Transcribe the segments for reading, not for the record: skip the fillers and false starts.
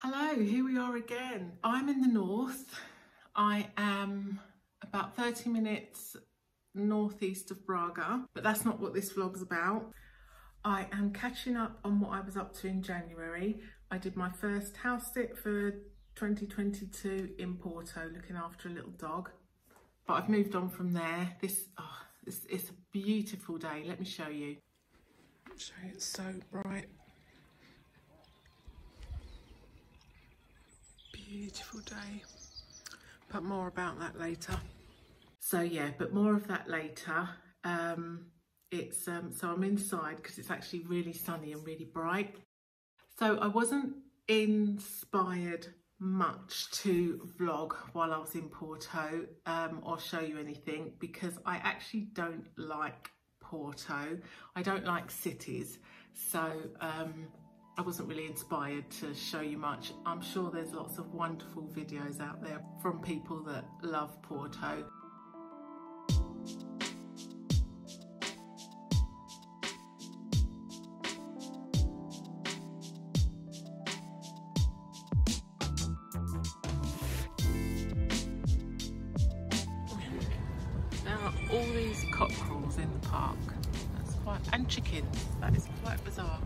Hello, here we are again. I'm in the north. I am about 30 minutes northeast of Braga, but that's not what this vlog's about. I am catching up on what I was up to in January. I did my first house sit for 2022 in Porto, looking after a little dog. But I've moved on from there. It's a beautiful day. Let me show you. It's so bright. Beautiful day, but more about that later. So yeah, but more of that later. So I'm inside because it's actually really sunny and really bright. So I wasn't inspired much to vlog while I was in Porto or show you anything, because I actually don't like Porto. I don't like cities, so I wasn't really inspired to show you much. I'm sure there's lots of wonderful videos out there from people that love Porto. There are all these cockerels in the park. That's quite, and chickens. That is quite bizarre.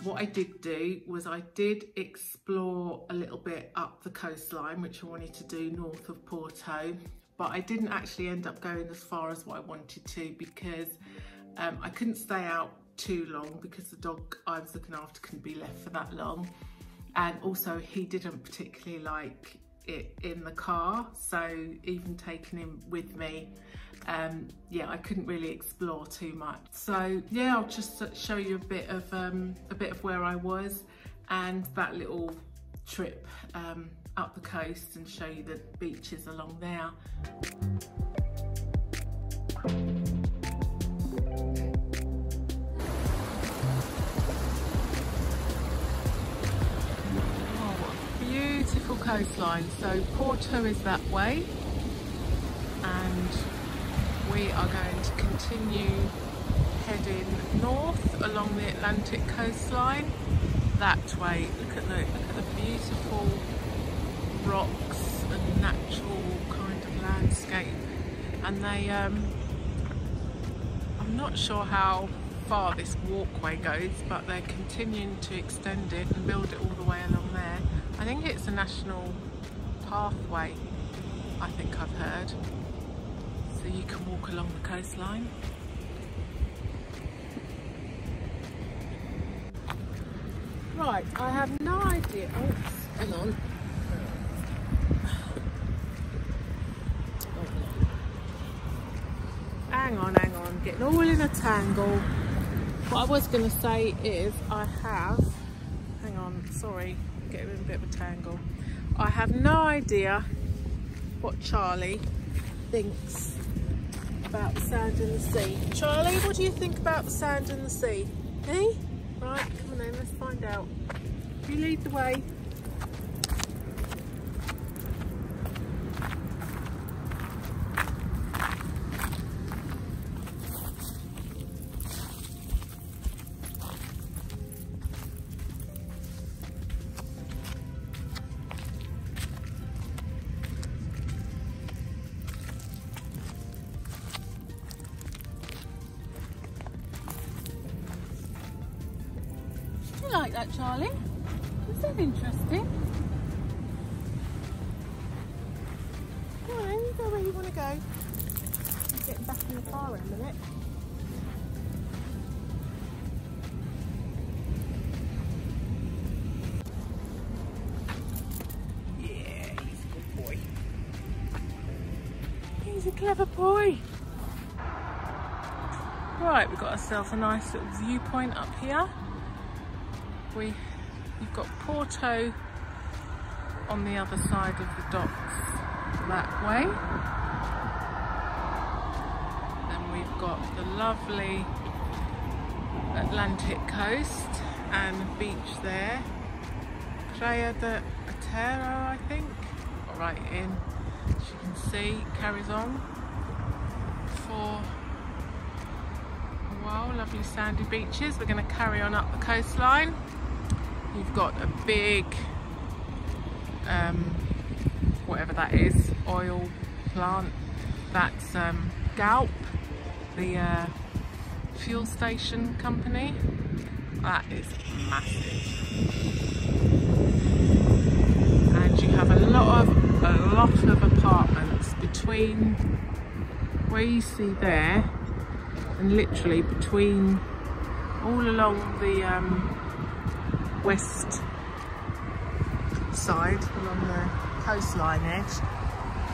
What I did do was I did explore a little bit up the coastline, which I wanted to do north of Porto, but I didn't actually end up going as far as what I wanted to, because I couldn't stay out too long because the dog I was looking after couldn't be left for that long, and also he didn't particularly like it in the car, so even taking him with me, yeah, I couldn't really explore too much. So yeah, I'll just show you a bit of where I was and that little trip up the coast, and show you the beaches along there. Oh, what a beautiful coastline. So Porto is that way, and we are going to continue heading north along the Atlantic coastline that way. Look at the beautiful rocks and natural kind of landscape. And they, I'm not sure how far this walkway goes, but they're continuing to extend it and build it all the way along there. I think it's a national pathway, I think I've heard. So you can walk along the coastline. Right, I have no idea. Oops, hang on. Hang on, getting all in a tangle. What I was going to say is hang on, sorry, getting in a bit of a tangle. I have no idea what Charlie thinks about the sand and the sea. Charlie, what do you think about the sand and the sea? Eh? Right, come on then, let's find out. You lead the way. You like that, Charlie? Is that interesting? Come on then, you go where you want to go. I'm getting back in the car in a minute. Yeah, he's a good boy. He's a clever boy. Right, we've got ourselves a nice little viewpoint up here. You've got Porto on the other side of the docks that way. Then we've got the lovely Atlantic coast and beach there. Praia da Congreira, I think. Got right in. As you can see, it carries on for a while. Lovely sandy beaches. We're going to carry on up the coastline. You've got a big, whatever that is, oil plant. That's Galp, the fuel station company. That is massive. And you have a lot of apartments between where you see there and literally between all along the west side, along the coastline edge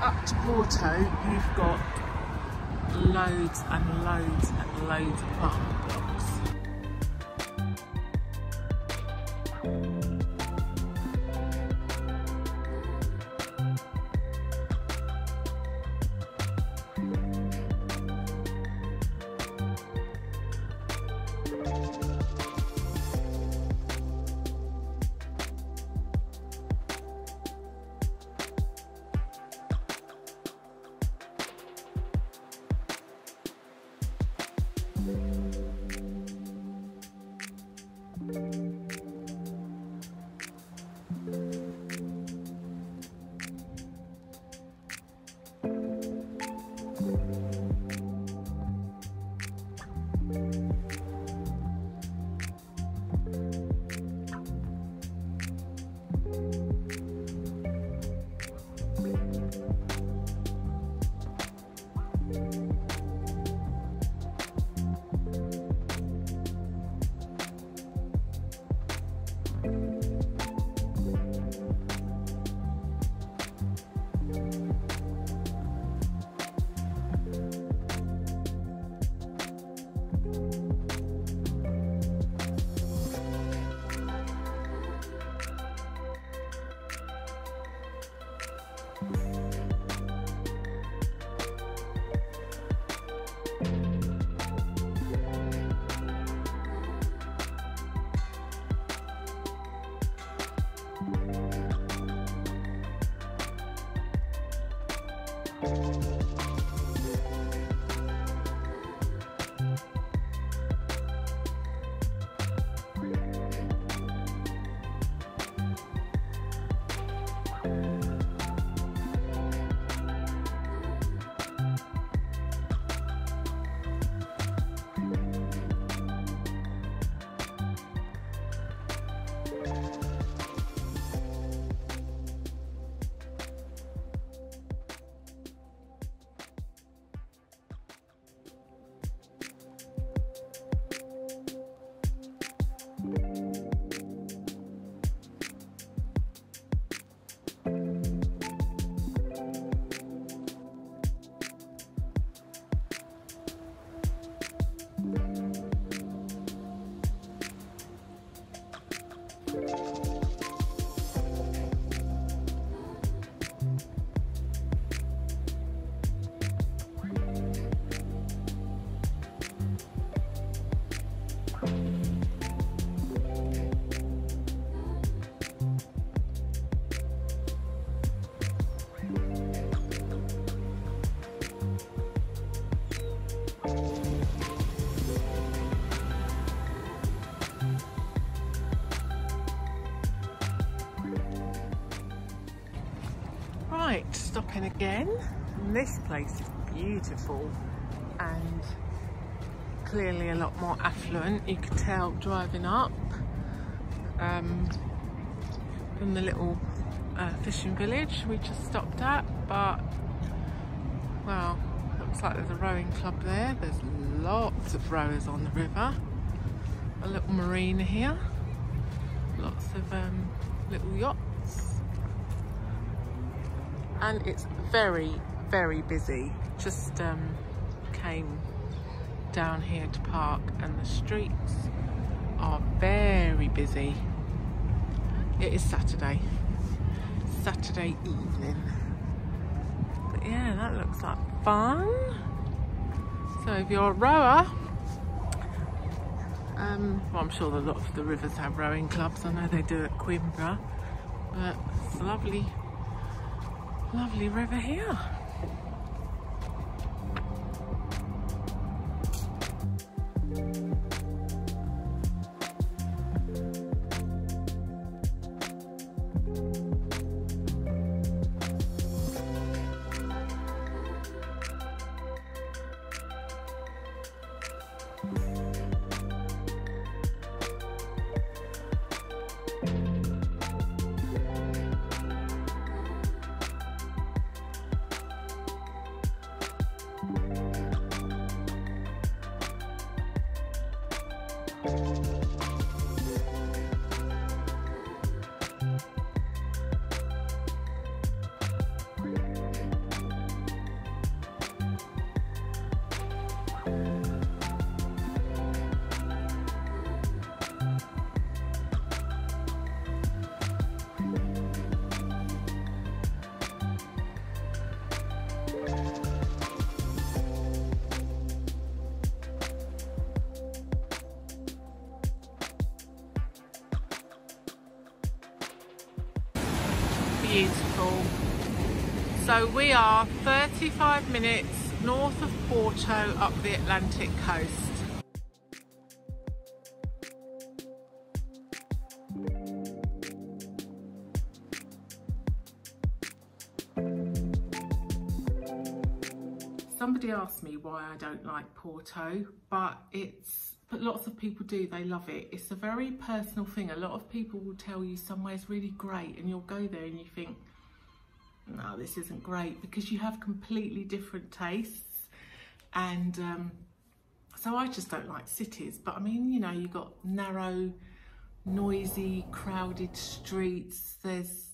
up to Porto. You've got loads and loads and loads of apartment blocks. Right, stopping again. This place is beautiful and clearly a lot more affluent. You could tell driving up from the little fishing village we just stopped at, but well, looks like there's a rowing club there. There's lots of rowers on the river. A little marina here. Lots of little yachts. And it's very, very busy. Just came down here to park and the streets are very busy. It is Saturday evening. But yeah, that looks like fun. So if you're a rower, well, I'm sure a lot of the rivers have rowing clubs. I know they do at Coimbra, but it's a lovely river here. Beautiful. So we are 35 minutes north of Porto up the Atlantic coast. Somebody asked me why I don't like Porto, but lots of people do. They love it. It's a very personal thing. A lot of people will tell you somewhere's really great and you'll go there and you think, no, this isn't great, because you have completely different tastes. And so I just don't like cities. But I mean, you know, you've got narrow, noisy, crowded streets. There's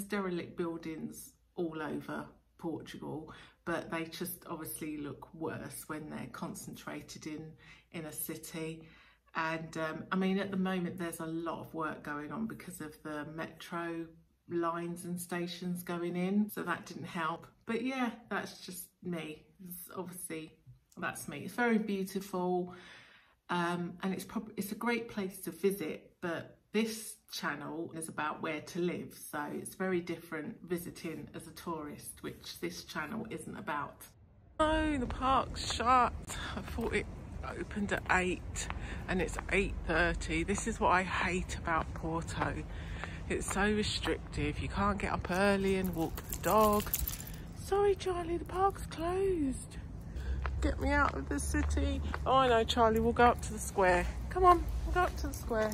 derelict buildings all over Portugal, but they just obviously look worse when they're concentrated in a city. And I mean, at the moment there's a lot of work going on because of the metro lines and stations going in, so that didn't help. But yeah, that's just me. That's me. It's very beautiful, and it's a great place to visit, but this channel is about where to live, so it's very different visiting as a tourist, which this channel isn't about. Oh, the park's shut. I thought it opened at 8 and it's 8:30. This is what I hate about Porto. It's so restrictive. You can't get up early and walk the dog. Sorry, Charlie, the park's closed. Get me out of the city. Oh, I know, Charlie, we'll go up to the square. Come on, we'll go up to the square.